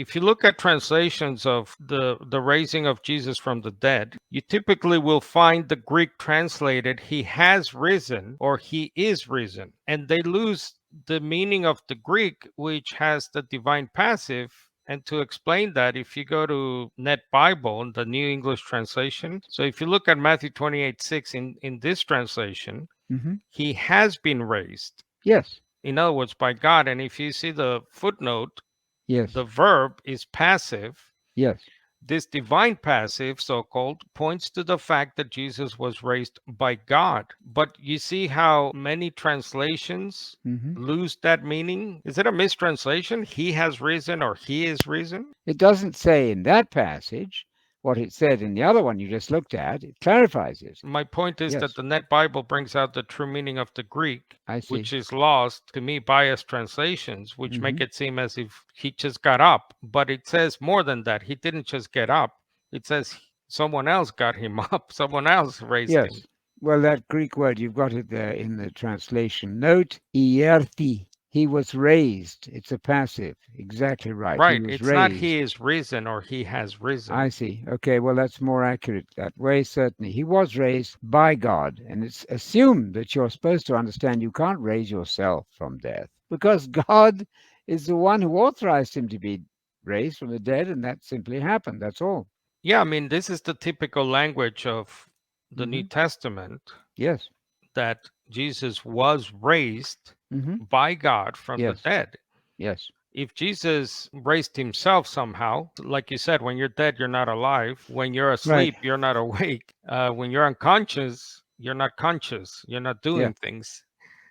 if you look at translations of the raising of Jesus from the dead, you typically will find the Greek translated he has risen or he is risen, and they lose the meaning of the Greek, which has the divine passive. And to explain that, if you go to Net Bible, the New English translation, so if you look at Matthew 28:6 in this translation, Hmm. he has been raised. Yes. In other words, by God. And if you see the footnote, Yes. the verb is passive. Yes. This divine passive, so called, points to the fact that Jesus was raised by God. But you see how many translations Hmm. lose that meaning? Is it a mistranslation? He has risen or he is risen? It doesn't say in that passage what it said in the other one you just looked at. It clarifies it. My point is that Yes, the Net Bible brings out the true meaning of the Greek, I which see. is lost to me biased translations, which Hmm. make it seem as if he just got up. But it says more than that. He didn't just get up. It says someone else got him up. Someone else raised him. Yes. Well, that Greek word, you've got it there in the translation. Note, ierthi. He was raised. It's a passive. Exactly right. He Right. was It's not raised. he is risen or he has I risen. see. Okay, well, that's more accurate that way, certainly. He was raised by God, and it's assumed that you're supposed to understand you can't raise yourself from death because God is the one who authorized him to be raised from the dead, and that simply happened. That's all. Yeah, I mean, this is the typical language of the New Hmm. Testament, Yes. that Jesus was raised Hmm. by God from the Yes. dead. Yes. If Jesus raised himself somehow, like you said, when you're dead, you're not alive. When you're Right. asleep, you're not awake. When you're unconscious, you're not conscious. You're not Yeah. doing things.